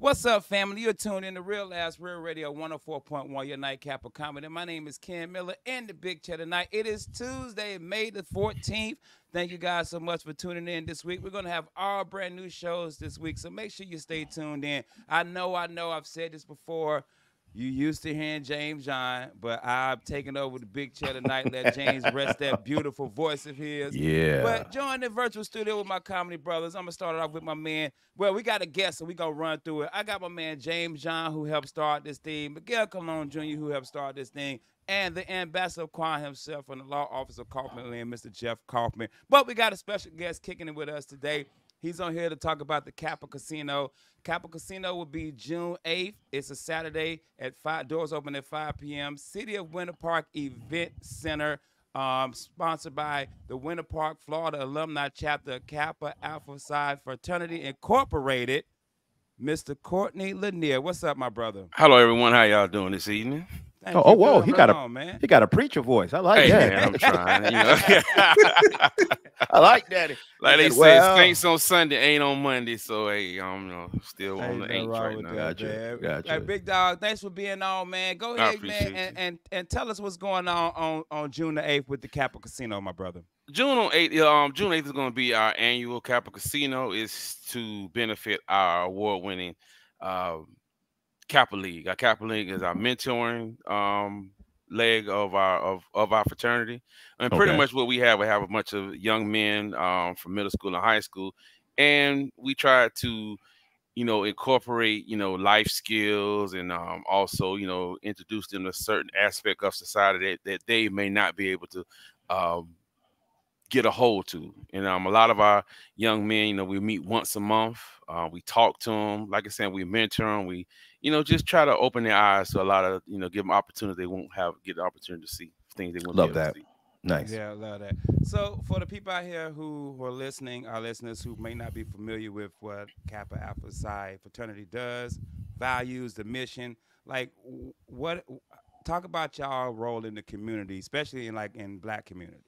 What's up, family? You're tuned in to Real Last Real Radio 104.1, your nightcap of comedy. My name is Ken Miller in the big chair tonight. It is Tuesday, May the 14th. Thank you guys so much for tuning in this week. We're going to have all brand new shows this week, so make sure you stay tuned in. I know, I've said this before. You used to hearing James John, but I've taken over the big chair tonight. Let James rest that beautiful voice of his. Yeah. But join the virtual studio with my comedy brothers. I'm going to start it off with my man. Well, we got a guest, so we're going to run through it. I got my man James John, who helped start this thing. Miguel Colon Jr., who helped start this thing. And the ambassador of Quan himself from the law office of Kaufman Lynn, Mr. Jeff Kaufman. But we got a special guest kicking it with us today. He's on here to talk about the Kappa Kasino. Kappa Kasino will be June 8th. It's a Saturday at 5. Doors open at 5 p.m. City of Winter Park Event Center, sponsored by the Winter Park, Florida Alumni Chapter, Kappa Alpha Psi Fraternity Incorporated. Mr. Courtney Lanier. What's up, my brother? Hello, everyone. How y'all doing this evening? Oh, whoa! He got a preacher voice. I like that. Man, I'm trying. You know? I like that. Like they say, Saints on Sunday ain't on Monday. So hey, still on the ain't right now. Gotcha. Hey, Big Dog, thanks for being on, man. Go ahead, man, and tell us what's going on June the 8th with the Kappa Kasino, my brother. June 8th is going to be our annual Kappa Kasino. Is to benefit our award-winning Kappa League. Our Kappa League is our mentoring leg of our fraternity, and pretty much what we have a bunch of young men from middle school and high school, and we try to incorporate life skills and also introduce them to certain aspect of society that they may not be able to get a hold to. And a lot of our young men, we meet once a month. We talk to them. Like I said, we mentor them. We, just try to open their eyes to a lot of, give them opportunity they won't get the opportunity to see things they won't love be able that. To see. Nice. Yeah, I love that. So for the people out here who are listening, our listeners who may not be familiar with what Kappa Alpha Psi fraternity does, values, the mission, like talk about y'all role in the community, especially in Black community.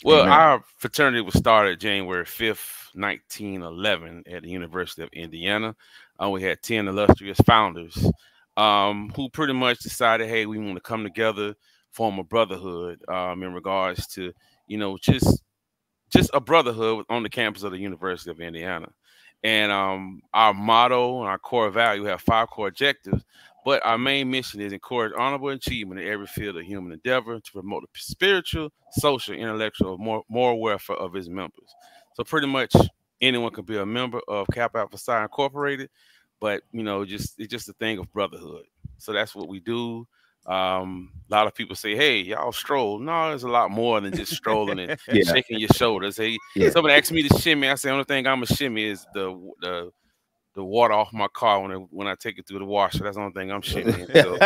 Well, our fraternity was started January 5th, 1911 at the University of Indiana. We had 10 illustrious founders who pretty much decided, hey, we want to come together, form a brotherhood in regards to, just a brotherhood on the campus of the University of Indiana. And our motto and our core value, we have 5 core objectives. But our main mission is encourage honorable achievement in every field of human endeavor to promote the spiritual, social, intellectual, moral welfare of its members. So pretty much anyone can be a member of Kappa Alpha Psi Incorporated, but it's just a thing of brotherhood. So that's what we do. A lot of people say, "Hey, y'all stroll." No, there's a lot more than just strolling and shaking your shoulders. Hey, somebody asked me to shimmy. I say, the only thing I'm a shimmy is the water off my car when I take it through the washer. That's the only thing I'm shimmying. So.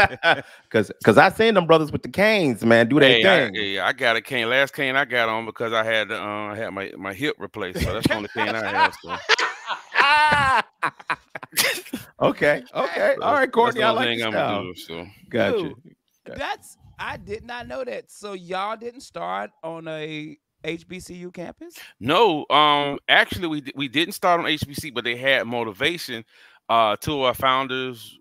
Cause I seen them brothers with the canes, man, do their thing. I got a cane. Last cane I got on because I had my hip replaced. So that's the only cane I have. So. Okay. All right, Courtney. I like so. Gotcha. I did not know that. So y'all didn't start on a HBCU campus? No, actually we didn't start on HBC, but they had motivation. 2 of our founders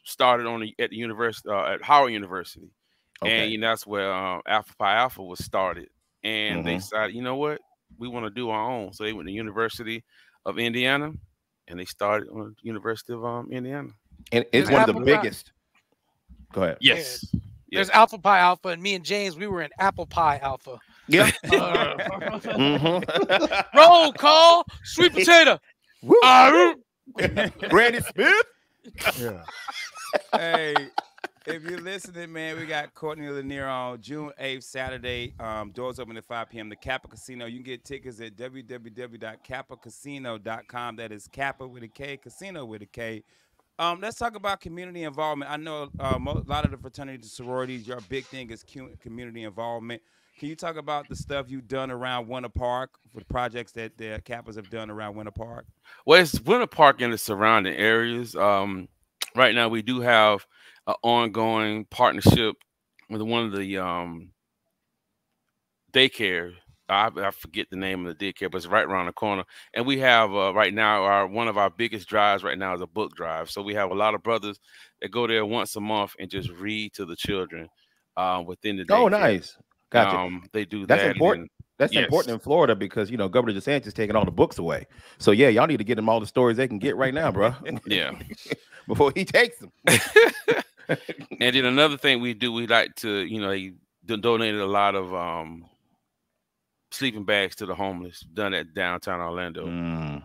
started at the university at Howard University, and that's where Alpha Pi Alpha was started. And they decided, you know what, we want to do our own. So they went to the University of Indiana, and they started on the University of Indiana. And it's one of the biggest. Go ahead. Yes. There's Alpha Pi Alpha, and me and James, we were in Apple Pie Alpha. Yeah. Roll call, sweet potato. Randy Smith. Yeah. Hey, if you're listening, man, we got Courtney Lanier on June 8th, Saturday. Doors open at 5 p.m. The Kappa Kasino. You can get tickets at www.kappakasino.com. That is Kappa with a K, Casino with a K. Let's talk about community involvement. I know a lot of the fraternities and sororities, your big thing is community involvement. Can you talk about the stuff you've done around Winter Park, for the projects that the Kappas have done around Winter Park? Well, it's Winter Park and the surrounding areas. Right now, we do have an ongoing partnership with one of the daycare I forget the name of the daycare, but it's right around the corner. And we have right now one of our biggest drives right now is a book drive. So we have a lot of brothers that go there once a month and just read to the children within the Oh, daycare. nice. Gotcha. They do That's that. important. And That's important in Florida because Governor DeSantis is taking all the books away. So yeah, y'all need to get them all the stories they can get right now, bro. Yeah. Before he takes them. And then another thing we do, we like to, they donated a lot of sleeping bags to the homeless, done at downtown Orlando.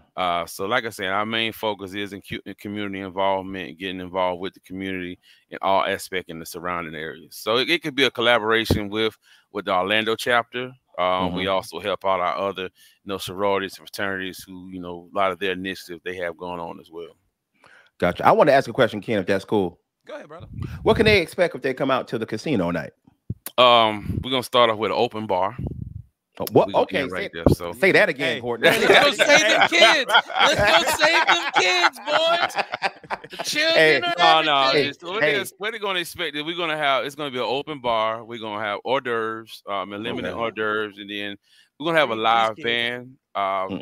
So like I said, our main focus is in community involvement, getting involved with the community in all aspects in the surrounding areas. So it could be a collaboration with the Orlando chapter. We also help out our other sororities and fraternities who, a lot of their initiatives they have going on as well. Gotcha. I want to ask a question, Ken, if that's cool. Go ahead, brother. What can they expect if they come out to the casino night? We're gonna start off with an open bar. What? Okay, right there. So say that again, Courtney. Let's go save them kids. Let's go save them kids, boys. The children are everything. What they're gonna expect is we're gonna have. It's gonna be an open bar. We're gonna have hors d'oeuvres, limited hors d'oeuvres, and then we're gonna have a live band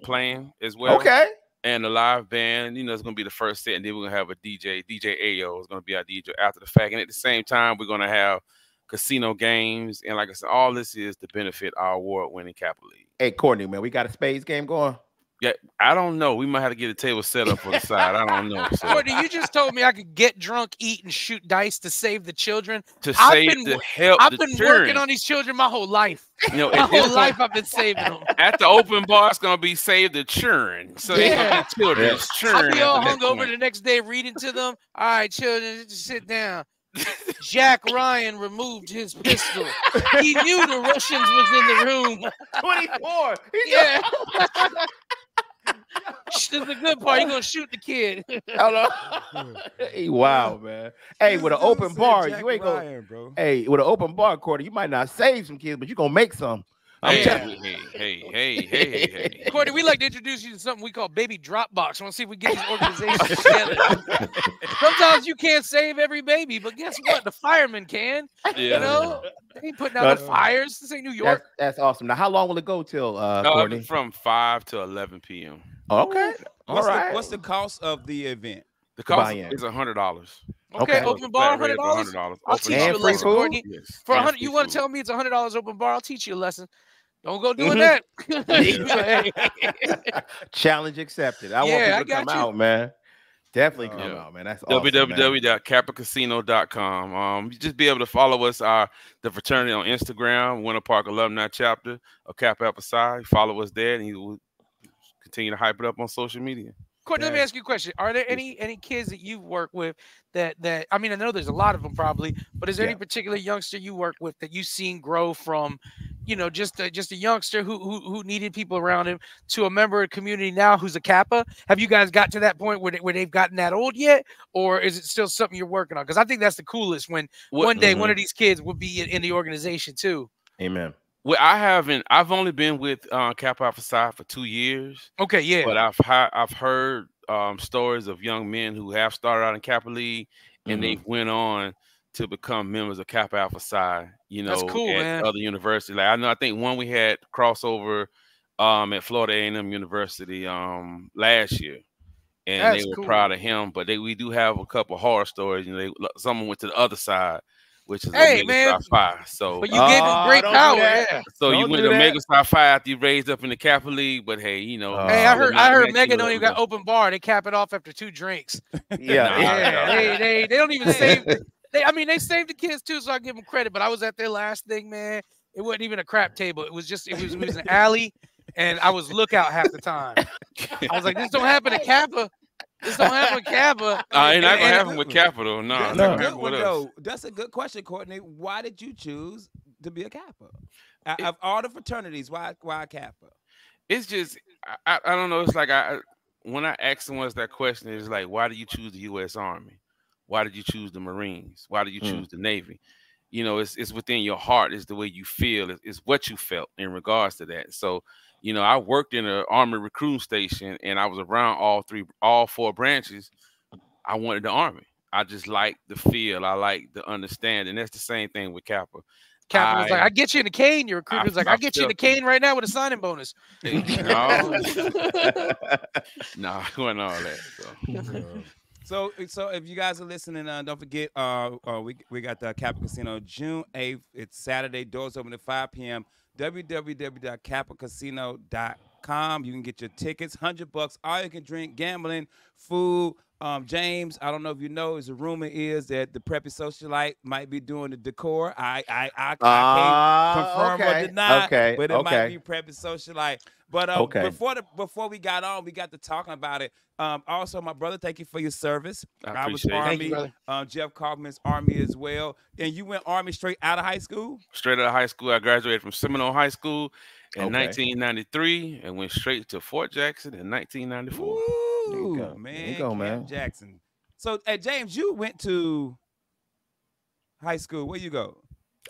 playing as well. Okay. And the live band, it's going to be the first set, and then we're going to have a DJ Ayo is going to be our DJ after the fact. And at the same time, we're going to have casino games. And like I said, all this is to benefit our award-winning Kappa League. Hey, Courtney, man, we got a spades game going? Yeah, I don't know. We might have to get a table set up for the side. I don't know. So. Courtney, you just told me I could get drunk, eat, and shoot dice to save the children. I've been working on these children my whole life. My whole life I've been saving them. At the open bar, it's going to be save the children. So yeah. Children's children. I'll be all hungover the next day reading to them. All right, children, just sit down. Jack Ryan removed his pistol. He knew the Russians was in the room. 24. Yeah. This is the good part. You're going to shoot the kid. Hey, wow, man. Hey, with an open bar, you ain't going to. Hey, with an open bar, Courtney, you might not save some kids, but you're going to make some. Hey. Courtney, we like to introduce you to something we call Baby Dropbox. I want to see if we get these organizations together. Sometimes you can't save every baby, but guess what? The firemen can. Yeah. They ain't putting out the fires. This ain't New York. That's awesome. Now, how long will it go till, Courtney? From 5 to 11 p.m. Okay. All right. What's the cost of the event? The cost is $100. Okay, open bar, $100. I'll teach you a lesson, Courtney. Yes. For $100, you want to tell me it's $100 open bar? I'll teach you a lesson. Don't go doing that. Challenge accepted. I want people to come out, man. Definitely come out, man. That's awesome. www.kappakasino.com. You just be able to follow us, the fraternity on Instagram, Winter Park Alumni Chapter of Kappa Alpha Psi. Follow us there, and you will continue to hype it up on social media. Courtney, let me ask you a question. Are there any kids that you've worked with that I mean, I know there's a lot of them probably, but is there any particular youngster you work with that you've seen grow from, just a youngster who needed people around him to a member of the community now who's a Kappa? Have you guys got to that point where they've gotten that old yet, or is it still something you're working on? Because I think that's the coolest when one day one of these kids will be in the organization too. Amen. Well, I've only been with Kappa Alpha Psi for 2 years. Okay, yeah. But I've heard stories of young men who have started out in Kappa League and they went on to become members of Kappa Alpha Psi. That's cool, at man. Other universities. Like I think one we had crossover at Florida A&M University last year, and they were proud of him. But we do have a couple horror stories. Someone went to the other side, which is Omega Psi. So, but you gave him great power. Yeah. So you went to Omega Psi after you raised up in the Kappa League. But hey, hey, I heard Mega don't even got open bar. They cap it off after 2 drinks. They don't even save. They saved the kids too, so I give them credit. But I was at their last thing, man. It wasn't even a crap table. It was an alley, and I was lookout half the time. I was like, this don't happen at Kappa. This don't happen with Kappa. Ain't not gonna happen with Capital. No. That's a good question, Courtney. Why did you choose to be a Kappa? Of all the fraternities, why Kappa? It's just I don't know. It's like when I ask someone that question, it's like, why did you choose the U.S. Army? Why did you choose the Marines? Why did you choose the Navy? It's within your heart. It's the way you feel. It's what you felt in regards to that. So, I worked in an Army recruiting station, and I was around all 4 branches. I wanted the Army. I just like the feel. I like the understanding. That's the same thing with Kappa. Kappa was like, I get you in the cane. Your recruiter was like, I get you in the cane right now with a signing bonus. No, no, I wasn't all that. So if you guys are listening, don't forget, we got the Kappa Casino June 8th. It's Saturday. Doors open at 5 p.m. www.kappacasino.com. You can get your tickets, $100. All you can drink, gambling, food. James, I don't know if you know, is a rumor is that the Preppy Socialite might be doing the decor. I can't confirm or deny, but it might be Preppy Socialite. But before we got on, we got to talking about it. Also, my brother, thank you for your service. I was appreciate Army. Jeff Kaufman's Army as well. And you went Army straight out of high school? Straight out of high school. I graduated from Seminole High School in 1993 and went straight to Fort Jackson in 1994. Ooh, man. Jackson. So, James, you went to high school. Where you go?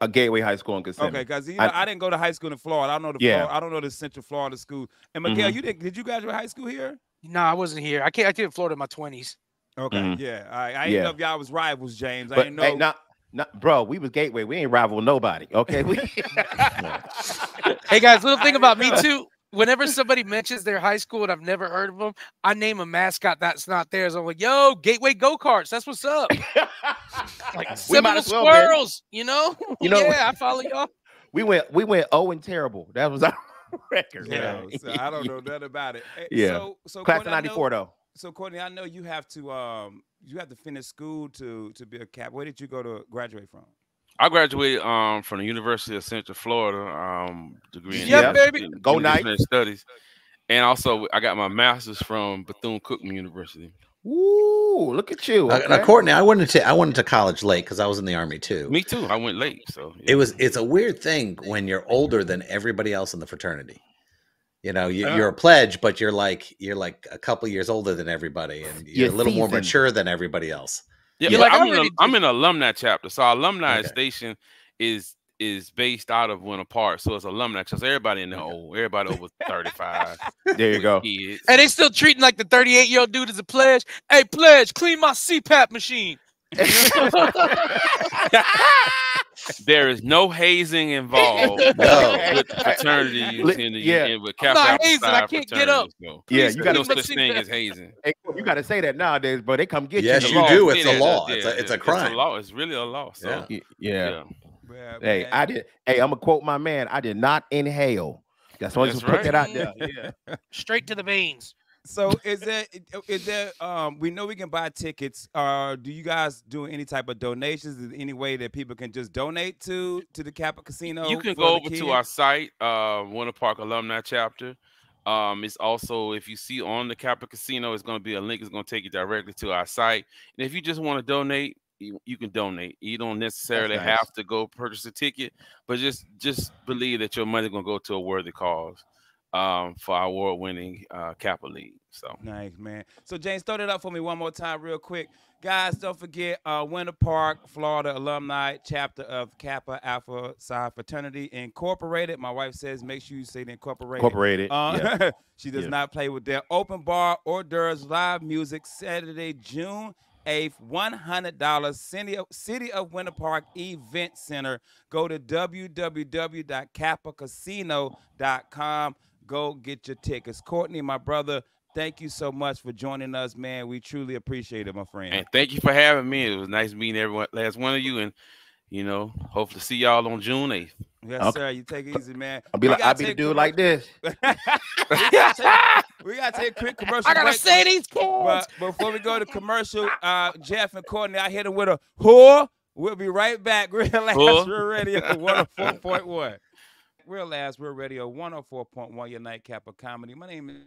A Gateway High School in Kissimmee. Okay, because I didn't go to high school in Florida. I don't know I don't know the Central Florida school. And Miguel, did you graduate high school here? No, I wasn't here. I came to Florida in my 20s. Okay, yeah. I didn't know if y'all was rivals, James. I didn't know. Hey, bro, we was Gateway. We ain't rival with nobody. Okay. Hey guys, little thing about me too. Whenever somebody mentions their high school and I've never heard of them, I name a mascot that's not theirs. I'm like, yo, Gateway Go-Karts. That's what's up. Like Seminole Squirrels, you know? Yeah, I follow y'all. We went 0 and terrible. That was our record. Yeah, so I don't know nothing about it. Yeah. So class of 94 though. So Courtney, I know you have to finish school to be a cap. Where did you go to graduate from? I graduated from the University of Central Florida, degree in Go Knights studies, and also I got my master's from Bethune-Cookman University. Ooh, look at you! Okay. Now, Courtney, I went to college late because I was in the Army too. Me too. I went late, so yeah. It's a weird thing when you're older than everybody else in the fraternity. You know, you're a pledge, but you're like a couple years older than everybody, and you're a little more mature than everybody else. Yeah, like I'm in an alumni chapter. So our alumni station is based out of Winter Park. So it's alumni. So everybody in there old, everybody over 35. There you go. Kids. And they still treating like the 38-year-old dude as a pledge. Hey, pledge, clean my CPAP machine. There is no hazing involved with the fraternities with Kappa. I'm not hazing. I can't get up. Yeah, you got no such thing as hazing. Hey, you got to say that nowadays, bro. They come get you. Yes, you do. It's a law. It's a crime. It's a law. It's really a law. So yeah. Hey, I'm gonna quote my man. I did not inhale. That's why I just put that out there. Yeah. Straight to the veins. So is there we know we can buy tickets. Do you guys do any type of donations? Is there any way that people can just donate to the Kappa Casino? You can go over to our site, Winter Park Alumni Chapter. It's also, if you see on the Kappa Casino, it's going to be a link. It's going to take you directly to our site. And if you just want to donate, you can donate. You don't necessarily have to go purchase a ticket, but just believe that your money is going to go to a worthy cause. For our award-winning Kappa League. So nice, man. So James, throw that up for me one more time real quick. Guys, don't forget Winter Park, Florida alumni chapter of Kappa Alpha Psi Fraternity Incorporated. My wife says make sure you say the Incorporated. She does not play with their open bar, hors d'oeuvres, live music, Saturday, June 8th, $100, City of Winter Park Event Center. Go to www.kappacasino.com. Go get your tickets. Courtney, my brother, thank you so much for joining us, man. We truly appreciate it, my friend. And thank you for having me. It was nice meeting everyone, last one of you, and hopefully see y'all on June 8th. Yes, sir. You take it easy, man. I'll be the dude like this. we gotta take a quick commercial. I gotta say these kids. But before we go to commercial, Jeff and Courtney, I hit them with a whore. We'll be right back. Real Last Real Radio 104.1. Real Last Real Radio 104.1, your nightcap of comedy. My name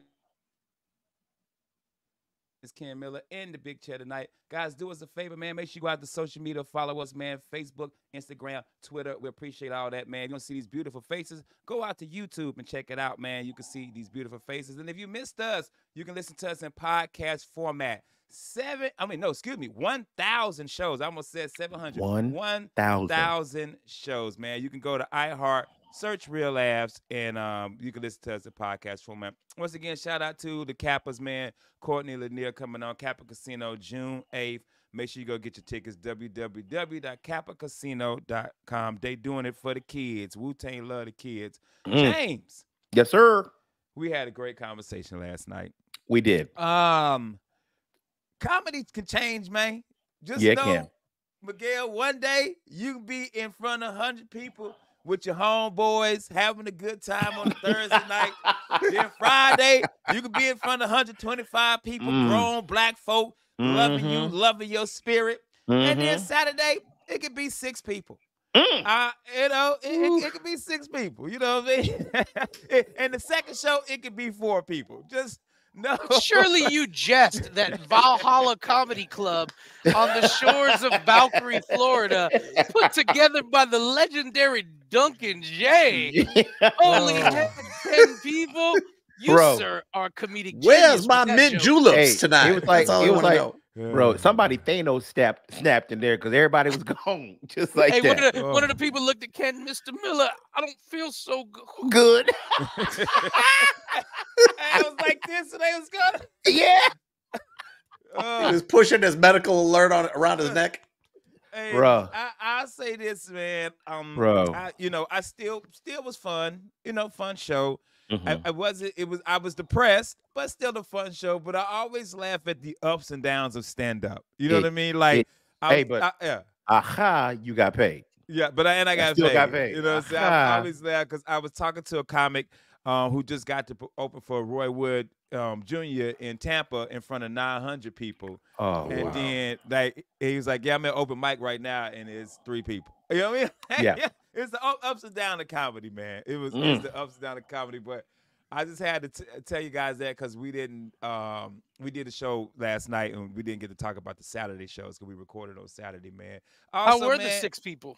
is Ken Miller in the big chair tonight. Guys, do us a favor, man. Make sure you go out to social media, follow us, man. Facebook, Instagram, Twitter. We appreciate all that, man. You want to see these beautiful faces? Go out to YouTube and check it out, man. You can see these beautiful faces. And if you missed us, you can listen to us in podcast format. 1,000 shows. I almost said 700. 1,000 shows, man. You can go to iHeart Search Real Labs, and you can listen to us in podcast format. Once again, shout out to the Kappas, man. Courtney Lanier coming on Kappa Casino June 8th. Make sure you go get your tickets, www.kappacasino.com. They doing it for the kids. Wu-Tang love the kids. James. Yes, sir. We had a great conversation last night. We did. Comedy can change, man. Just know, can. Miguel, one day you can be in front of 100 people with your homeboys having a good time on a Thursday night. Then Friday, you could be in front of 125 people, grown black folk, loving you, loving your spirit. And then Saturday, it could be 6 people. It could be 6 people. You know what I mean? And the second show, it could be 4 people. Just no. Surely you jest that Valhalla Comedy Club on the shores of Valkyrie, Florida, put together by the legendary Duncan J, only had 10 people. You, sir, are comedic. Where's my mint juleps tonight? It was like, bro, somebody Thanos snapped in there because everybody was gone, just like that. One of the people looked at Ken, Mr. Miller. I don't feel so good. I was like this, and they was good. Yeah. He was pushing his medical alert around his neck. Hey, bro, I say this, man. Bro, I still was fun. Fun show. I was depressed, but still a fun show. But I always laugh at the ups and downs of stand up. You know what I mean? Like, you got paid. Yeah, but I got paid. You know what I'm saying? I always laugh because I was talking to a comic who just got to open for Roy Wood Jr. in Tampa in front of 900 people. Then he was like, "Yeah, I'm at open mic right now, and it's 3 people." You know what I mean? Yeah. It's the ups and downs of comedy, man. It's the ups and downs of comedy. But I just had to tell you guys that because we did a show last night and we didn't get to talk about the Saturday shows because we recorded on Saturday, man. Also, how were the 6 people?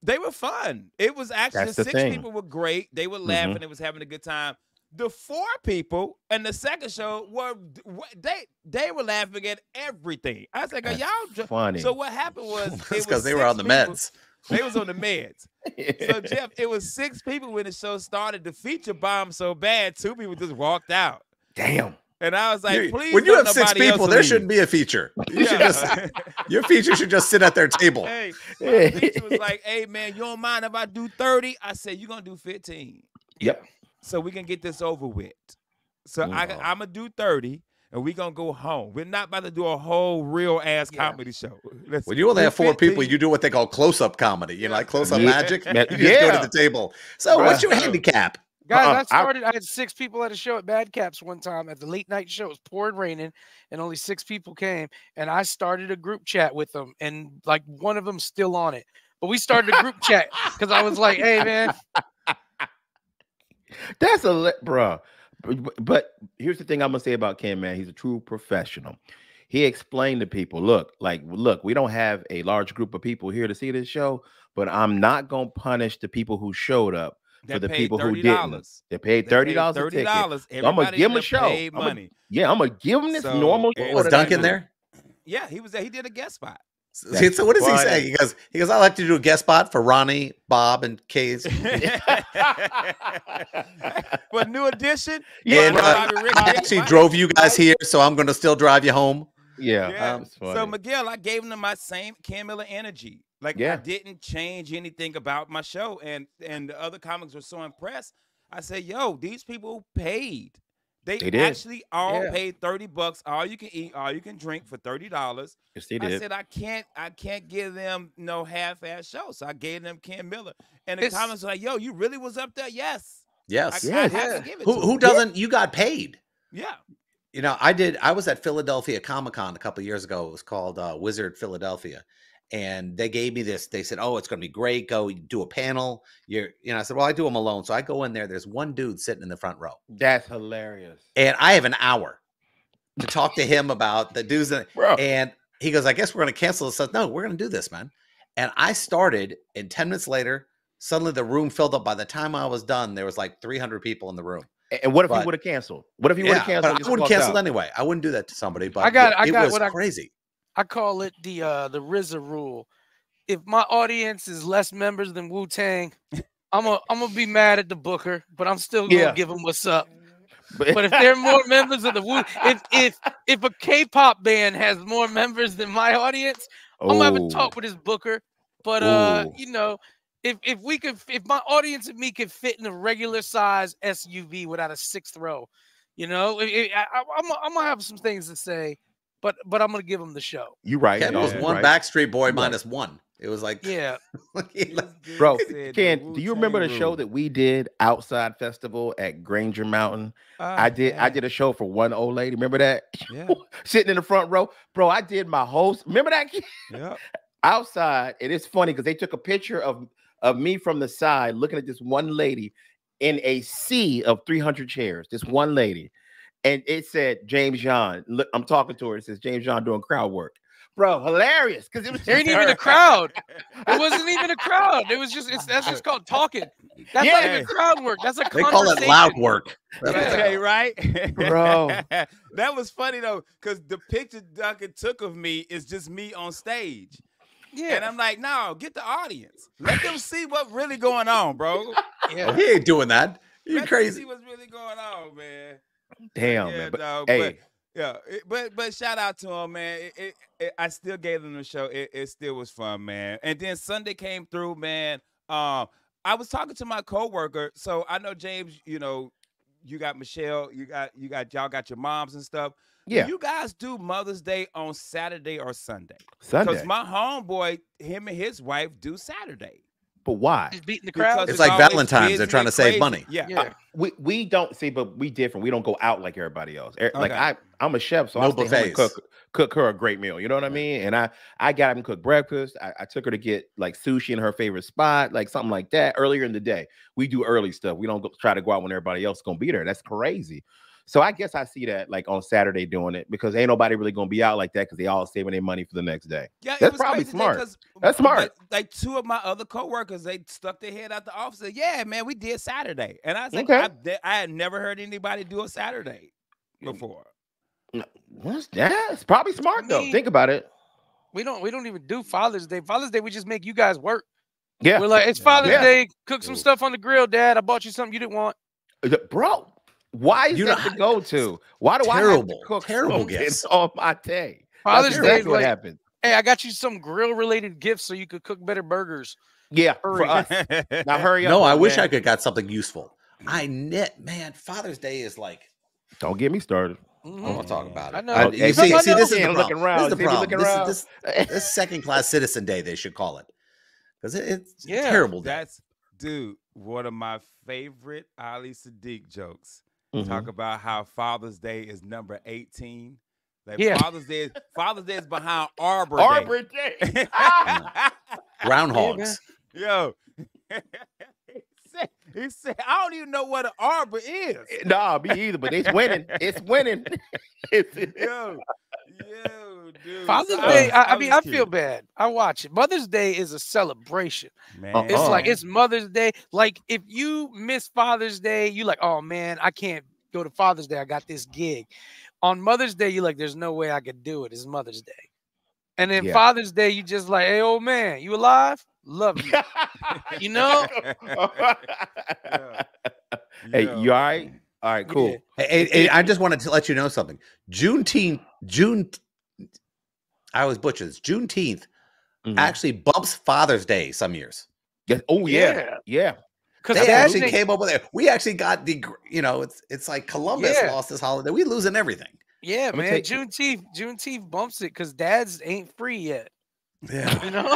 They were fun. It was actually the 6 people were great. They were laughing. They was having a good time. The 4 people in the second show they were laughing at everything. I was like, "Are y'all funny?" So what happened was because they were on the meds. They was on the meds. So Jeff, it was 6 people when the show started. The feature bombed so bad, 2 people just walked out. Damn. And I was like, please. When you have 6 people, there shouldn't be a feature. Your feature should just sit at their table. Hey, my feature was like, "Hey man, you don't mind if I do 30?" I said, "You're gonna do 15." Yep. So we can get this over with. So I'm gonna do 30. And we're going to go home. We're not about to do a whole real-ass comedy show. When you only have 4 people, you do what they call close-up comedy. You know, like close-up magic. You just go to the table. So what's your handicap? Guys, I had 6 people at a show at Bad Caps one time at the late-night show. It was pouring raining, and only 6 people came. And I started a group chat with them, and, like, one of them's still on it. But we started a group chat because I was like, "Hey, man." That's bruh. But here's the thing I'm gonna say about Ken, man. He's a true professional. He explained to people, look, we don't have a large group of people here to see this show, but I'm not gonna punish the people who showed up for the people who didn't. They paid $30 a ticket. So I'm gonna give them a show. I'm gonna give them this normal. Was Duncan there? Yeah, he was there. He did a guest spot. So what does he say? He goes, "I like to do a guest spot for Ronnie, Bob, and Kay's." But New Edition. And I actually drove you guys here, so I'm going to still drive you home. Yeah. So Miguel, I gave him my same Ken Miller energy. Like I didn't change anything about my show, and the other comics were so impressed. I said, "Yo, these people paid. They actually all paid $30. All you can eat, all you can drink for $30. Yes, they did. I said I can't give them no half-ass show, so I gave them Ken Miller. And the comments were like, "Yo, you really was up there?" Yes. I have to give it to who doesn't? You got paid. Yeah. You know, I was at Philadelphia Comic-Con a couple of years ago. It was called Wizard Philadelphia. And they gave me this. They said, "Oh, it's going to be great. Go do a panel." I said, "Well, I do them alone." So I go in there. There's one dude sitting in the front row. That's hilarious. And I have an hour to talk to him about the dudes. And he goes, "I guess we're going to cancel this." I said, "No, we're going to do this, man." And I started, and 10 minutes later, suddenly the room filled up. By the time I was done, there was like 300 people in the room. And what if he would have canceled? What if he would have canceled? I would have canceled anyway. I wouldn't do that to somebody. But it was crazy. I call it the RZA rule. If my audience is less members than Wu-Tang, I'm gonna be mad at the booker, but I'm still gonna give him what's up. But But if there are more members of the Wu, if a K-pop band has more members than my audience, I'm gonna have a talk with his booker. But you know, if my audience and me could fit in a regular size SUV without a 6th row, you know, I'm gonna have some things to say. But I'm gonna give him the show. You right. Ken was one Backstreet Boy minus one. It was like, yeah. Bro, Ken, do you remember the show that we did outside festival at Granger Mountain? I did a show for one old lady. Remember that? Yeah. Sitting in the front row. Bro, I did my host. Remember that? Yeah. Outside. And it's funny because they took a picture of me from the side looking at this one lady in a sea of 300 chairs. This one lady. And it said James John. Look, I'm talking to her. It says James John doing crowd work. Bro, hilarious. Because it was there ain't even a crowd. It wasn't even a crowd. It was just that's just called talking. That's not even crowd work. That's a they call it loud work. Okay, right? Bro. That was funny though, because the picture Duncan took of me is just me on stage. Yeah. And I'm like, no, get the audience. Let them see what's really going on, bro. Yeah. He ain't doing that. You crazy. Let them see what's really going on, man. Damn, yeah, man. But, dog, hey. But shout out to him, man. I still gave him the show. It still was fun, man. And then Sunday came through, man. I was talking to my coworker, so I know James. You know, you got Michelle. Y'all got your moms and stuff. Yeah. You guys do Mother's Day on Saturday or Sunday? Sunday. Because my homeboy, him and his wife do Saturday. But why? Just beating the crowd. It's like Valentine's. They're trying to save money. Yeah. We don't see, but we different. We don't go out like everybody else. Like I'm a chef, so no I stay home and cook her a great meal. You know what I mean? And I got him cook breakfast. I took her to get like sushi in her favorite spot, like something like that earlier in the day. We do early stuff. We don't try to go out when everybody else is gonna be there. That's crazy. So I guess I see that like on Saturday doing it because ain't nobody really gonna be out like that because they all saving their money for the next day. Yeah, that's probably smart. That's smart. Like 2 of my other coworkers, they stuck their head out the office. And said, yeah, man, we did Saturday, and I was like, I had never heard anybody do a Saturday before. It's probably smart though. Think about it. We don't even do Father's Day. Father's Day, we just make you guys work. Yeah, we're like, it's Father's Day. Cook some stuff on the grill, Dad. I bought you something you didn't want, bro. Why is that the go-to? Why do I have to cook terrible gifts on my day? Father's Day is what like, happens. Hey, I got you some grill-related gifts so you could cook better burgers. Yeah, for us. Now hurry up. No, I wish I could got something useful. Man. Father's Day is like. Don't get me started. I want to talk about it. I know. You see, this is the looking problem. around. This second-class citizen day, they should call it, because it's a terrible day. Dude, one of my favorite Ali Sadiq jokes. Mm-hmm. Talk about how Father's Day is number 18. Like Father's Day is behind Arbor Day. Groundhogs. Yo. He said, I don't even know what an arbor is. Nah, me either, but it's winning. It's winning. Yo, dude. Father's Day, I feel bad. I watch it. Mother's Day is a celebration. Man. It's like, it's Mother's Day. Like, if you miss Father's Day, you like, oh, man, I can't go to Father's Day. I got this gig. On Mother's Day, you're like, there's no way I could do it. It's Mother's Day. And then Father's Day, you just like, hey, old man, you alive? Love you. You know? Hey, you all right? All right, cool. Yeah. Hey, I just wanted to let you know something. I always butcher this. Juneteenth actually bumps Father's Day some years. Yes. Oh, yeah. Because they actually came up with it. We actually got it's like Columbus lost this holiday. We losing everything. Yeah, man. Juneteenth bumps it because dads ain't free yet. Yeah. You know?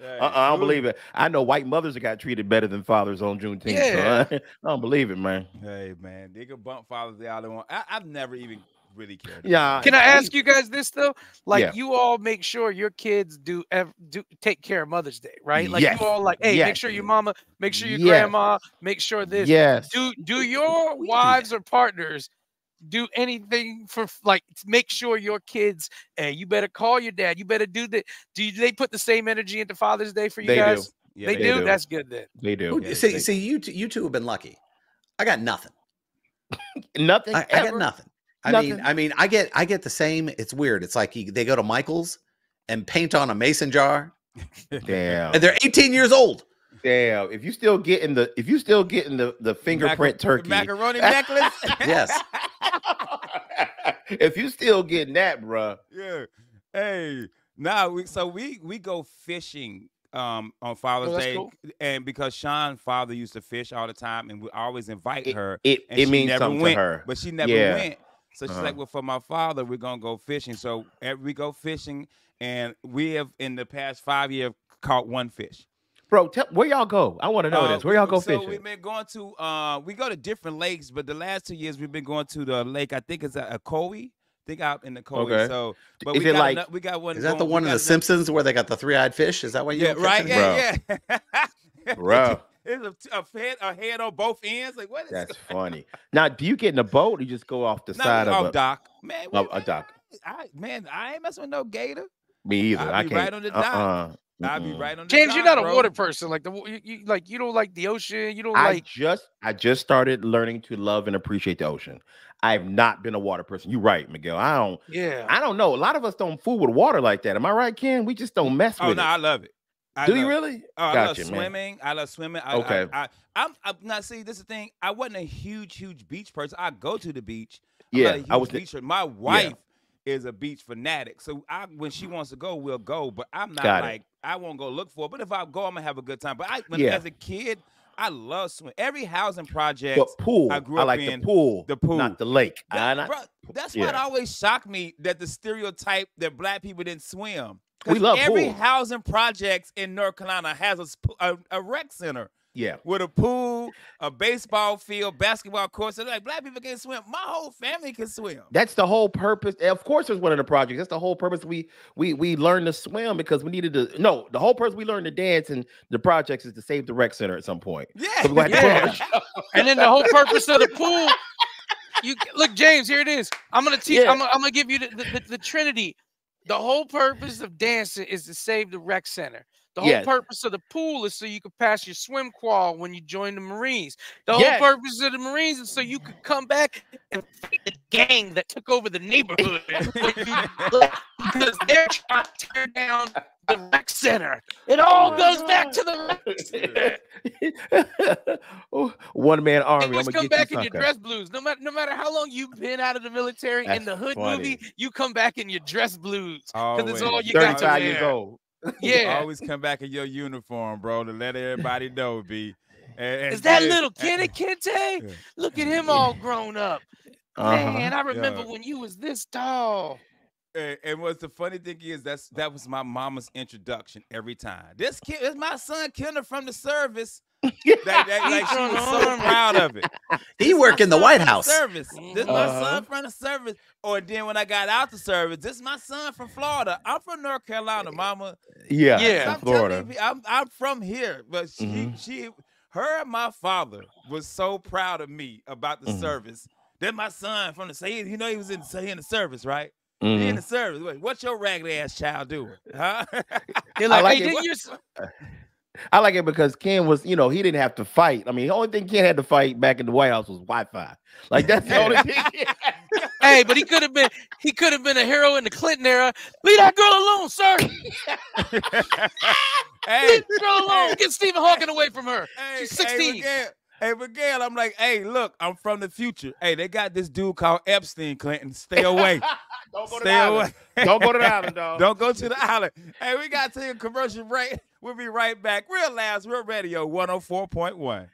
I don't believe it. I know white mothers that got treated better than fathers on Juneteenth. Yeah. So I don't believe it, man. Hey, man. They can bump Father's Day all they want. I've never even really cared. Yeah. Can I ask you guys this though? Like, you all make sure your kids do take care of Mother's Day, right? Like, you all like, hey, make sure your mama, make sure your grandma, make sure this. Yes. Do your wives or partners do anything for like make sure your kids? Hey, you better call your dad. You better do that. Do they put the same energy into Father's Day for you guys? Do. Yeah, they do. That's good then. They do. See, you two have been lucky. I got nothing. Nothing. I got nothing. I mean, I get the same. It's weird. It's like they go to Michael's and paint on a mason jar Damn. And they're 18 years old. Damn. If you still getting the fingerprint turkey macaroni necklace. Yes. If you still getting that, bruh. Yeah. Hey. Now we go fishing on Father's Day, cool. and because Sean's father used to fish all the time, and we always invite her. It means never something went, to her, but she never went. So she's like, well, for my father, we're gonna go fishing. So we go fishing, and we have in the past 5 years caught one fish. Bro, where y'all go? I want to know this. Where y'all go fishing? So we've been going to we go to different lakes, but the last 2 years we've been going to the lake. I think it's a Koi. Think out in the Koi. Okay. So, but is it like we got one. Is that the one in The Simpsons where they got the three-eyed fish? Is that what you? Yeah, right. Yeah, yeah. Bro. It's a head on both ends. Like what? That's funny. Now, do you get in a boat or you just go off the side of a dock? Man, a dock. I ain't messing with no gator. Me either. I can't. Right on the dock. I'll be right on the James, dock, you're not a bro. water person. Like you don't like the ocean. You don't I like. just started learning to love and appreciate the ocean. I've not been a water person. You're right, Miguel. I don't know. A lot of us don't fool with water like that. Am I right, Ken? We just don't mess with it. I love it. Do you really? I love swimming. I love swimming. Okay. I'm not. See, this is the thing. I wasn't a huge beach person. I go to the beach. I was. Beach person. My wife is a beach fanatic. So when she wants to go, we'll go. But I'm not I won't go look for it. But if I go, I'm gonna have a good time. But as a kid, I love swimming. Every housing project. But pool. I grew up like in the pool, not the lake. That's what always shocked me, that the stereotype that black people didn't swim. We love every pools. housing project in North Carolina has a rec center. Yeah. With a pool, a baseball field, basketball court. So like black people can swim. My whole family can swim. That's the whole purpose. Of course, there's one of the projects. That's the whole purpose. We learned to swim because we needed to. No, the whole purpose we learned to dance in the projects is to save the rec center at some point. Yeah. So And then the whole purpose of the pool. You look, James. Here it is. I'm gonna teach. I'm gonna give you the Trinity. The whole purpose of dancing is to save the rec center. The whole purpose of the pool is so you can pass your swim qual when you join the Marines. The whole purpose of the Marines is so you could come back and fight the gang that took over the neighborhood because they're trying to tear down the rec center. It all goes back to the rec center. One man army. You come back in your dress blues. No matter how long you've been out of the military. That's in the Hood funny. movie, you come back in your dress blues because it's Always. all you got to 35 wear. years old. Yeah. Always come back in your uniform, bro, to let everybody know, B. Is that little Kenny Kente? Look at him all grown up. Man, I remember when you was this tall. And what's the funny thing is that was my mama's introduction every time. This kid is my son Kendall from the service. Like she was so proud of it. He worked in the White House. Service. This is my son from the service. Or then when I got out the service, this is my son from Florida. I'm from North Carolina, mama. Yeah, Florida. I'm from here, but her and my father was so proud of me about the service. Then my son from the he was in the service, right? He in the service. Wait, what's your ragged ass child doing? Huh? They're like, like hey, it. I like it because Ken was, he didn't have to fight. I mean, the only thing Ken had to fight back in the White House was Wi-Fi. Like that's the only thing. Hey, but he could have been a hero in the Clinton era. Leave that girl alone, sir. Leave the girl alone. Get Stephen Hawking away from her. She's 16. Hey, Miguel, I'm like, hey, look, I'm from the future. Hey, they got this dude called Epstein, Clinton. Stay away. Don't go to the island. Don't go to the island, dog. Don't go to the island. Hey, we got to take a commercial break. We'll be right back. Real Laughs, Real Radio 104.1.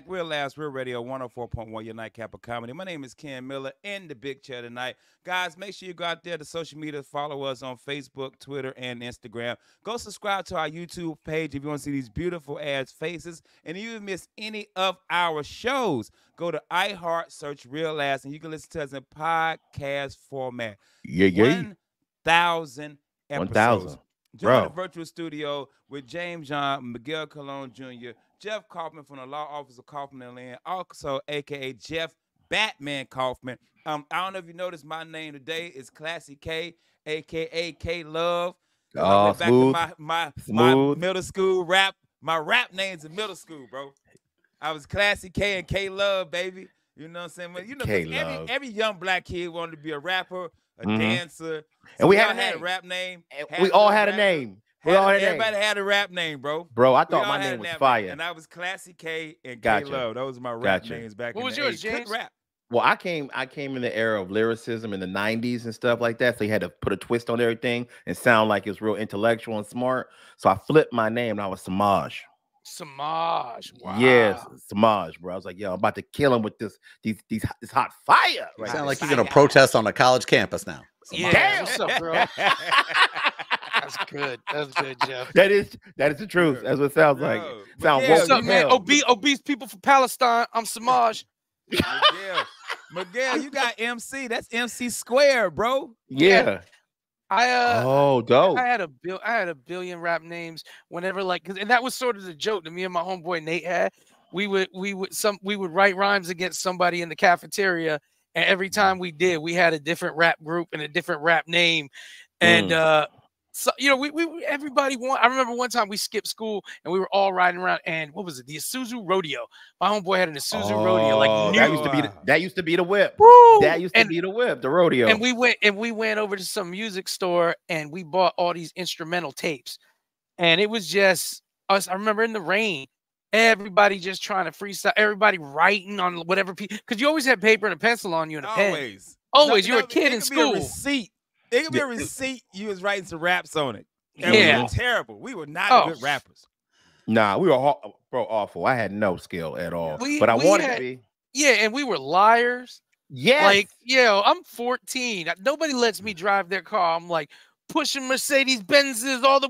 Real Laughs, Real Radio 104.1, your nightcap of comedy. My name is Ken Miller in the big chair tonight. Guys, make sure you go out there to social media, follow us on Facebook, Twitter, and Instagram. Go subscribe to our YouTube page if you want to see these beautiful ass faces. And if you miss any of our shows, go to iHeart, search Real Laughs, and you can listen to us in podcast format. 1,000 episodes. 1,000. Join the virtual studio with James John, Miguel Colon Jr., Jeff Kaufman from the Law Office of Kaufman and Lynn, also a.k.a. Jeff Batman Kaufman. I don't know if you noticed my name today is Classy K, a.k.a. K Love. Oh, back smooth. to my middle school rap. My rap name's in middle school, bro. I was Classy K and K Love, baby. You know what I'm saying? Well, every young black kid wanted to be a rapper, a dancer. And we had had a rap name. We all had a name. Everybody had a rap name, bro. Bro, I We thought all my had name a was rap Fire. name, and I was Classy K and Gotcha. K-Love. Those were my rap Gotcha. names back What in was the yours, day. James? Rap. Well, I came in the era of lyricism in the 90s and stuff like that. So you had to put a twist on everything and sound like it was real intellectual and smart. So I flipped my name and I was Samaj. Samaj. Wow. Yes, Samaj, bro. I was like, yo, I'm about to kill him with this hot fire. You Right sound there. like you're gonna protest on a college campus now. Yeah. Damn. What's up, bro? That's good. That's good, Jeff. That is the truth. That's what it sounds like. Bro, Sound Miguel, What's woke up, as man? hell. Obese people from Palestine. I'm Samaj. Miguel, you got MC. That's MC Square, bro. Yeah. I dope. I had a billion rap names whenever and that was sort of the joke that me and my homeboy Nate had. We would write rhymes against somebody in the cafeteria, and every time we did, we had a different rap group and a different rap name. And so we everybody I remember one time we skipped school and we were all riding around, and what was it? The Isuzu Rodeo. My homeboy had an Isuzu Rodeo, that used to be the whip. Woo! That used to be the whip, the rodeo. And we went over to some music store and we bought all these instrumental tapes. And it was just us. I remember in the rain, everybody just trying to freestyle, everybody writing on whatever, because you always had paper and a pencil on you and a pen. Always. You were a kid in school. It could be a receipt. You was writing some raps on it. And Yeah. we were terrible. We were not good rappers. Nah, we were awful. I had no skill at all. But I we wanted had- to be. Yeah, and we were liars. Yes. Like, I'm 14. Nobody lets me drive their car. I'm like pushing Mercedes Benzes, all the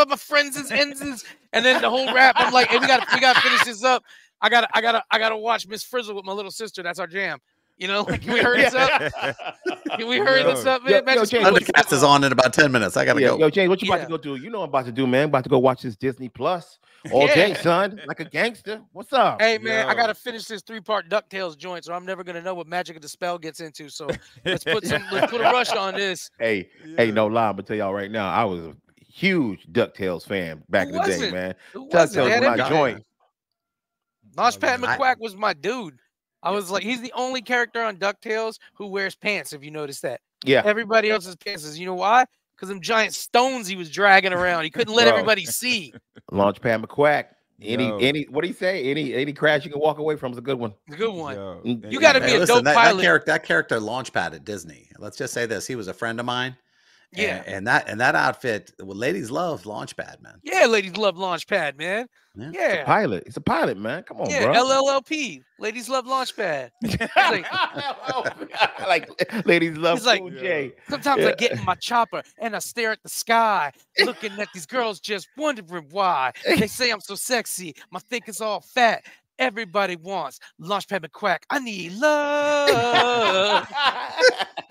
my friends' ends, and then the whole rap. I'm like, hey, we gotta finish this up. I gotta watch Miss Frizzle with my little sister. That's our jam. Like, can we hurry this up? Can we hurry this up, man? James, Thundercats is on in about 10 minutes. I gotta go. Yo, James, what you about to go do? You know what I'm about to do, man. I'm about to go watch this Disney Plus all day, son. Like a gangster. What's up? Hey, man, I gotta finish this 3-part DuckTales joint, so I'm never gonna know what Magic of the Spell gets into. So let's put a rush on this. Hey, no lie, I'm gonna tell y'all right now. I was a huge DuckTales fan back in the day, man. DuckTales was my joint. Launchpad McQuack was my dude. I was like, he's the only character on DuckTales who wears pants, if you notice that. Yeah. Everybody else's pants is, you know why? Because them giant stones he was dragging around. He couldn't let everybody see. Launchpad McQuack. Any what do you say? Any crash you can walk away from is a good one. A good one. Yo, you got to be a dope pilot. That character Launchpad at Disney. Let's just say this: he was a friend of mine. Yeah, and that outfit, well, ladies love Launchpad, man. Yeah, ladies love Launchpad, man. Yeah. It's a pilot, man. Come on, bro. LLLP. Ladies love Launchpad. like ladies love. He's like, J. Sometimes I get in my chopper and I stare at the sky, looking at these girls, just wondering why. They say I'm so sexy. My thinking's all fat. Everybody wants Launchpad McQuack. I need love.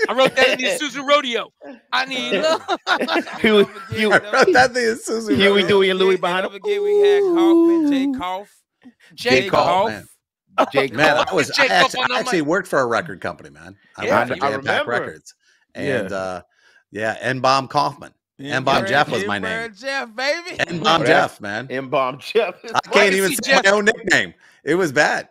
I wrote that in the Isuzu Rodeo. I need love. I wrote that in the Isuzu Rodeo. Huey, Dewey, and Louie behind him. We had Kaufman, Jay Koff. Man, I actually worked for a record company, man. I worked for Jam Pack Records. And N-Bomb Kaufman. N-Bomb Jeff was my name. Jeff, baby. N-Bomb Jeff, man. N-Bomb Jeff. I can't even say my own nickname. It was bad.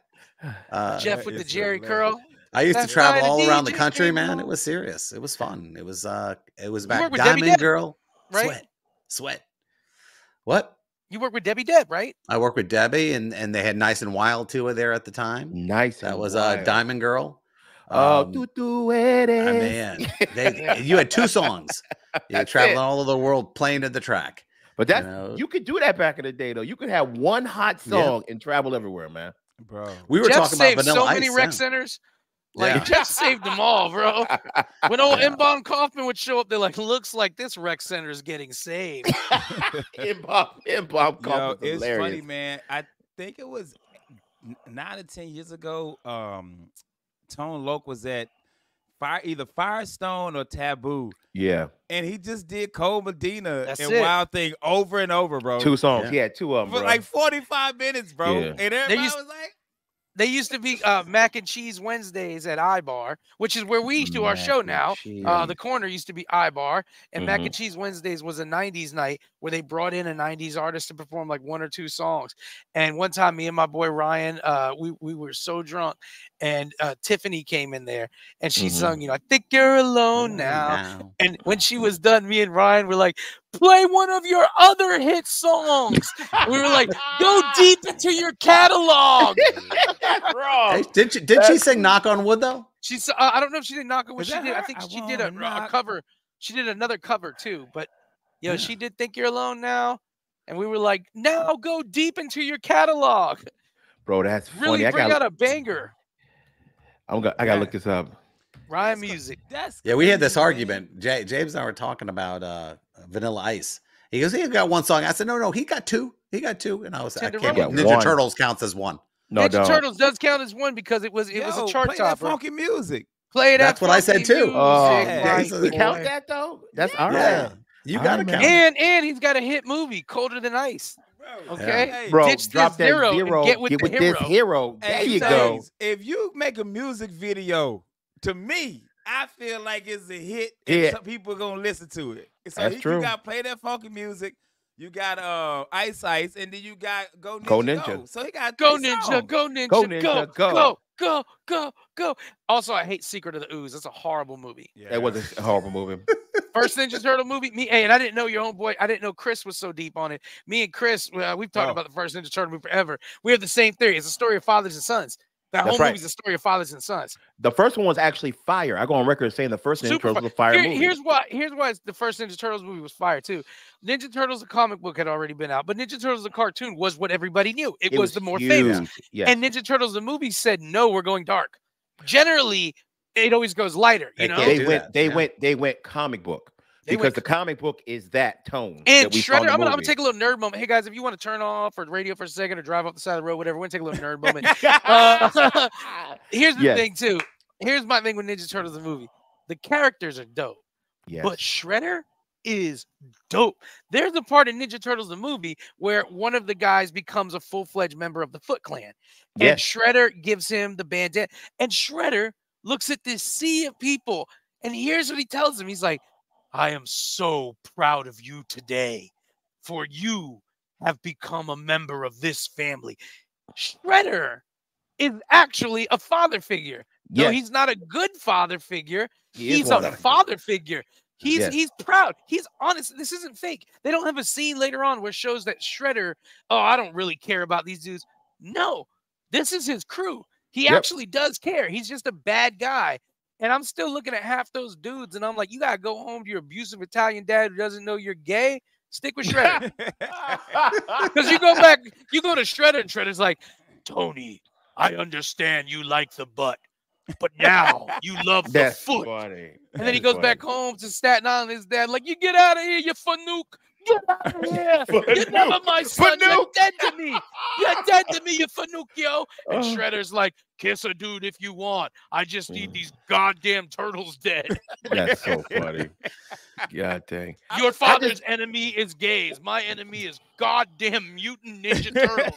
Jeff with the Jerry curl. I used to travel all around the country, man. It was serious. It was fun. It was back Diamond Girl. Right? Sweat. What? You work with Debbie Deb, right? I worked with Debbie, and they had Nice and Wild tour there at the time. That was Diamond Girl. Man, you had 2 songs. You traveling all over the world playing to the track. But you could do that back in the day, though. You could have one hot song and travel everywhere, man. Bro, we were talking about Vanilla Ice. So many rec centers. Like, Jeff saved them all, bro. When old N-Bomb Kaufman would show up, they're like, looks like this rec center is getting saved. N-Bomb Kaufman. It's funny, man. I think it was 9 or 10 years ago. Tone Loc was at either Firestone or Taboo. Yeah. And he just did Cole Medina and Wild Thing over and over, bro. 2 songs. Yeah, 2 of them, for bro. like 45 minutes, bro. Yeah. And everybody was like, they used to be Mac and Cheese Wednesdays at iBar, which is where we do our show now. The corner used to be iBar, and Mac and Cheese Wednesdays was a 90s night where they brought in a 90s artist to perform like 1 or 2 songs. And one time, me and my boy Ryan, we were so drunk, and Tiffany came in there and she sung, I think you're alone now. And when she was done, me and Ryan were like, play one of your other hit songs. We were like, go deep into your catalog. Hey, did she sing Knock on Wood though? She's I don't know if she did Knock on Wood. She did. I think she did a cover. She did another cover too, but she did Think You're Alone Now. And we were like, now go deep into your catalog. Bro, that's really funny. Bring out a banger. I gotta look this up. Ryan Music. We had this argument. James and I were talking about Vanilla Ice. He goes, he got one song. I said, no, he got two. He got two. And I was like, Ninja Turtles counts as one. No, Ninja Turtles does count as one because it was a chart topper. That funky music. Play that. That's what I said too. We count that though. That's all right. Yeah. You gotta count. And he's got a hit movie, Colder Than Ice. Okay, bro, ditch drop this zero and get with the hero. This hero. There you go. If you make a music video, to me, I feel like it's a hit, and some people are gonna listen to it. So that's true. You got to play that funky music. You got Ice, and then you got Go Ninja. Go. So he got Go Ninja, Go Ninja, go. Also, I hate Secret of the Ooze. That's a horrible movie. Yeah. That was a horrible movie. First Ninja Turtle movie. And I didn't know your homeboy. I didn't know Chris was so deep on it. Me and Chris, we've talked about the first Ninja Turtle movie forever. We have the same theory. It's a story of fathers and sons. That whole movie's a story of fathers and sons. The first one was actually fire. I go on record saying the first Ninja Turtles was a fire movie. Here's why the first Ninja Turtles movie was fire too. Ninja Turtles, the comic book, had already been out, but Ninja Turtles, the cartoon, was what everybody knew. It was the more famous. Yes. And Ninja Turtles, the movie, said, no, we're going dark. Generally, it always goes lighter. They went comic book. Because the comic book is that tone. And Shredder, I'm gonna take a little nerd moment. Hey guys, if you want to turn off or radio for a second or drive off the side of the road, whatever, we're gonna take a little nerd moment. Here's the thing too. Here's my thing with Ninja Turtles the movie. The characters are dope. Yes. But Shredder is dope. There's a part in Ninja Turtles the movie where one of the guys becomes a full-fledged member of the Foot Clan. Yes. And Shredder gives him the bandana. And Shredder looks at this sea of people. And here's what he tells him. He's like, I am so proud of you today, for you have become a member of this family. Shredder is actually a father figure. Yes. No, he's not a good father figure. He's a father figure. He's proud. He's honest. This isn't fake. They don't have a scene later on where it shows that Shredder, I don't really care about these dudes. No, this is his crew. He actually does care. He's just a bad guy. And I'm still looking at half those dudes, and I'm like, you got to go home to your abusive Italian dad who doesn't know you're gay. Stick with Shredder. Because you go to Shredder, and Shredder's like, Tony, I understand you like the butt, but now you love the foot. Funny. And then he goes back home to Staten Island, his dad, like, you get out of here, you fanook. Get out of here. You're never my son. You're dead to me. You're dead to me, you fanook, yo. And Shredder's like, kiss a dude if you want. I just need these goddamn turtles dead. That's so funny. God dang. Your father's enemy is gays. My enemy is goddamn mutant Ninja Turtles.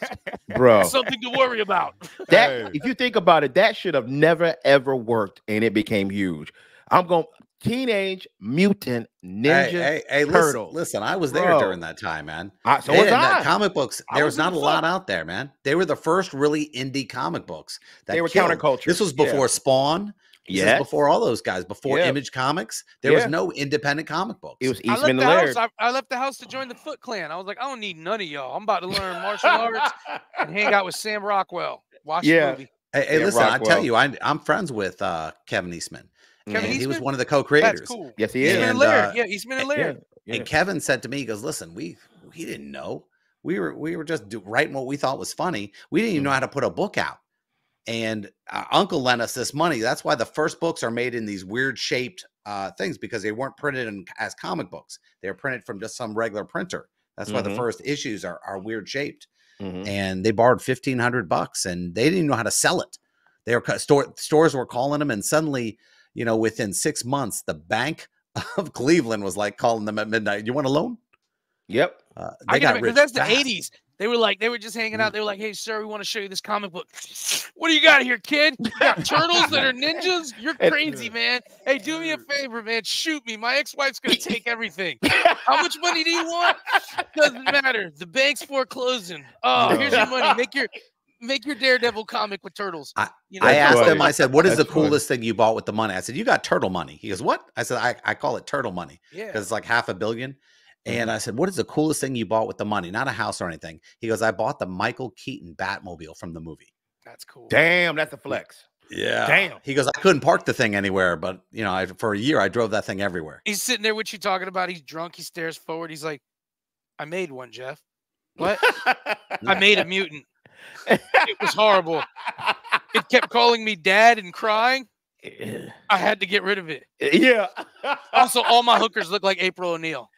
Bro. Something to worry about. That, if you think about it, that should have never, ever worked, and it became huge. I'm going Teenage Mutant Ninja Turtles. Listen, I was there during that time, man. So was I. Comic books, there was not a lot out there, man. They were the first really indie comic books. They were counterculture. This was before Spawn. This was before all those guys. Before Image Comics, there was no independent comic books. It was Eastman and Laird. I left the house to join the Foot Clan. I was like, I don't need none of y'all. I'm about to learn martial arts and hang out with Sam Rockwell. Watch the movie. Hey, listen, I tell you, I'm friends with Kevin Eastman. He was one of the co-creators. That's cool. Yes, he is. Eastman and Laird. Eastman and Laird. And Kevin said to me, he goes, listen, we didn't know. We were just writing what we thought was funny. We didn't even know how to put a book out. And our uncle lent us this money. That's why the first books are made in these weird shaped things, because they weren't printed as comic books. They were printed from just some regular printer. That's why the first issues are weird shaped. And they borrowed $1,500 and they didn't even know how to sell it. They were stores were calling them, and suddenly, within 6 months, the Bank of Cleveland was like calling them at midnight. You want a loan? Yep. They got rich. That's the 80s. They were just hanging out. They were like, hey, sir, we want to show you this comic book. What do you got here, kid? You got turtles that are ninjas? You're crazy, man. Hey, do me a favor, man. Shoot me. My ex-wife's going to take everything. How much money do you want? Doesn't matter. The bank's foreclosing. Oh, here's your money. Make your Daredevil comic with turtles. I That's asked funny. him, I said, what is That's the coolest thing you bought with the money? I said, you got turtle money. He goes, what? I said, I call it turtle money Yeah. because it's like $500 million. And I said, what is the coolest thing you bought with the money? Not a house or anything. He goes, I bought the Michael Keaton Batmobile from the movie. That's cool. Damn, that's a flex. Yeah. Damn. He goes, I couldn't park the thing anywhere, but you know, for a year I drove that thing everywhere. He's sitting there with you talking about. He's drunk. He stares forward. He's like, I made one, Jeff. What? I made a mutant. It was horrible. It kept calling me dad and crying. I had to get rid of it. Yeah. Also, all my hookers look like April O'Neil.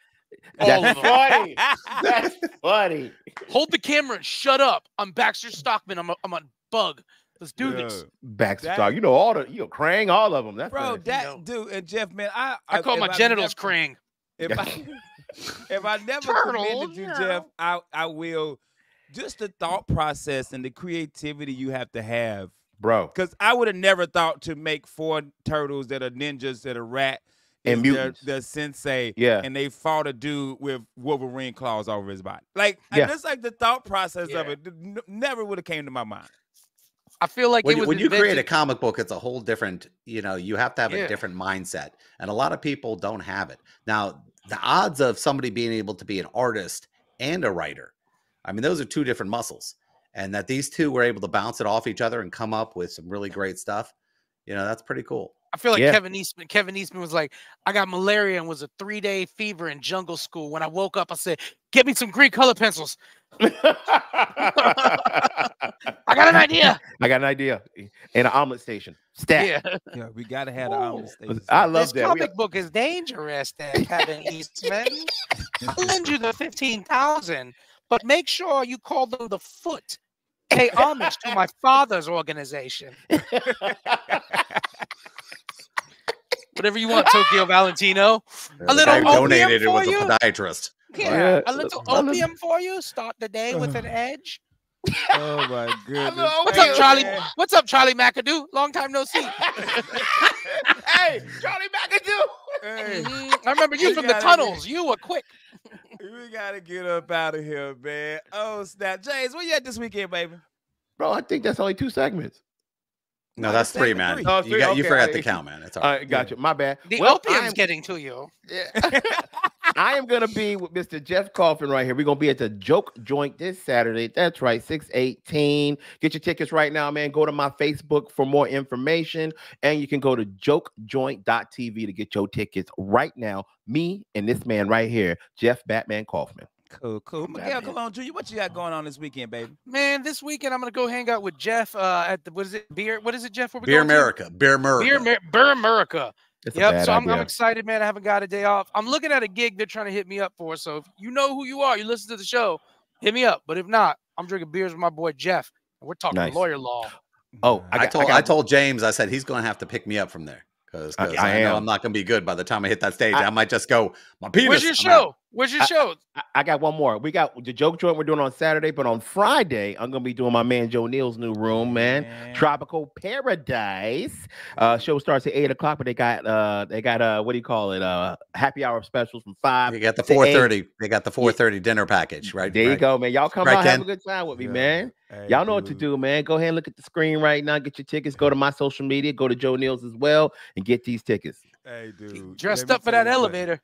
All of That's them. funny. That's funny. Hold the camera and shut up. I'm Baxter Stockman. I'm a bug. Let's do this. Baxter That- Stock. You know all the Krang, all of them. That's Bro, funny. that dude and Jeff, man, I call my genitals Krang. If I never Turtle, commended you, Jeff, I will. Just the thought process and the creativity you have to have, bro. because I would have never thought to make 4 turtles that are ninjas, that are rat And is mutants. their sensei, Yeah. and they fought a dude with Wolverine claws over his body. Like, Yeah. just like the thought process of Yeah. it never would have came to my mind. I feel like it was When you create a invented- comic book, it's a whole different, you know, you have to have Yeah. a different mindset. And a lot of people don't have it. Now, the odds of somebody being able to be an artist and a writer, I mean, those are 2 different muscles. And that these 2 were able to bounce it off each other and come up with some really great stuff, you know, that's pretty cool. I feel like Yeah. Kevin Eastman was like, I got malaria and was a 3-day fever in jungle school. When I woke up, I said, get me some green color pencils. I got an idea. I got an idea. And an omelet station. Stat. Yeah. Yeah, we gotta have the omelet station. I love This that. comic book is dangerous, there, Kevin Eastman. I'll lend you the 15,000, but make sure you call them the Foot. Pay homage to my father's organization. Whatever you want, Tokyo Valentino. A The little guy who opium donated it for was a you? podiatrist. Yeah, a Yeah, little a little- opium for you. Start the day with an edge. Oh my goodness! What's Thank up, you, Charlie? man. What's up, Charlie McAdoo? Long time no see. Hey, Charlie McAdoo. Hey, I remember you We from the gotta tunnels. You were quick. we gotta get up out of here, man. Oh snap, James, where you at this weekend, baby? Bro, I think that's only 2 segments. No, No, that's that's 3, man. three. Oh, You 3, you okay, forgot I- to count, man. It's all All right. right, gotcha. My bad. The Well, opium's getting to you. I am gonna be with Mr. Jeff Coffin right here. We're gonna be at the Joke Joint this Saturday. That's right, 6/18. Get your tickets right now, man. Go to my Facebook for more information, and you can go to jokejoint.tv to get your tickets right now. Me and this man right here, Jeff Batman Kaufman. Cool. Miguel Colon Jr., what you got going on this weekend, baby? Man, this weekend I'm gonna go hang out with Jeff at the what is it? What is it, Jeff? Where we Beer going to? America. Beer America. Beer America. It's a Yep. bad So I'm idea. excited, man. I haven't got a day off. I'm looking at a gig they're trying to hit me up for. So if you know who you are, you listen to the show, hit me up. But if not, I'm drinking beers with my boy Jeff. And we're talking Nice. lawyer law. Oh, I told James, I said he's going to have to pick me up from there because I I know am. I'm not going to be good by the time I hit that stage. I might just go, my penis. Where's your I'm show? out. Where's your show? I got one more. We got the Joke Joint we're doing on Saturday, but on Friday, I'm gonna be doing my man Joe Neal's new room, man. Tropical Paradise. Show starts at 8 o'clock, but they got what do you call it? Happy hour specials from 5. You got the to 4:30. They got the 4:30 dinner package, right? There you Right. go, man. Y'all come Right, out, have Ken? a good time with me, Yeah. man. Hey, Y'all know what to dude. do, man. Go ahead and look at the screen right now. Get your tickets. Go to my social media. Go to Joe Neal's as well and get these tickets. Hey, dude. Dressed let me up for tell that you something. elevator.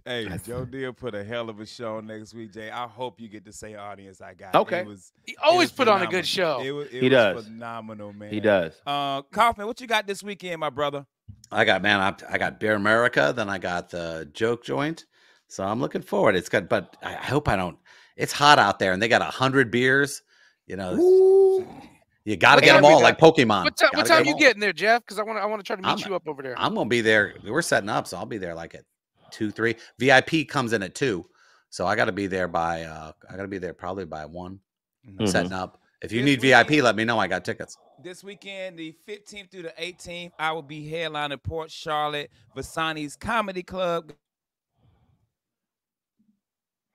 Hey, That's- Joe Deal put a hell of a show next week, Jay. I hope you get the same audience I got. Okay. He always it was put on a good phenomenal. show. It He was does. phenomenal, man. He does. Kaufman, what you got this weekend, my brother? I got Beer America, then I got the Joke Joint. So I'm looking forward. It's good, but I hope I don't. It's hot out there, and they got 100 beers. You know, you got to What get them time all you like Pokemon. What Gotta time get 'em you all. getting there, Jeff? Because I want to try to meet I'm- you up over there. I'm gonna be there. We're setting up, so I'll be there like at 2, 3. VIP comes in at 2, so I got to be there by. I got to be there probably by 1. Mhm. Setting up. If you This need VIP, weekend- let me know. I got tickets. This weekend, the 15th through the 18th, I will be headlining Port Charlotte, Vasani's Comedy Club.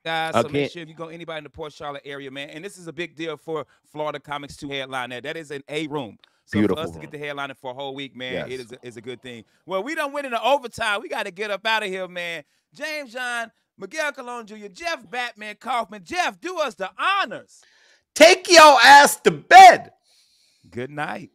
Guys, so Okay. make sure if you go anybody in the Port Charlotte area, man. And this is a big deal for Florida Comics to headline that. That is an A room. So Beautiful for us to room. get the headlining for a whole week, man, Yes. it is a good thing. Well, we done went into overtime. We got to get up out of here, man. James John, Miguel Colon Jr., Jeff Batman Kaufman. Jeff, do us the honors. Take your ass to bed. Good night.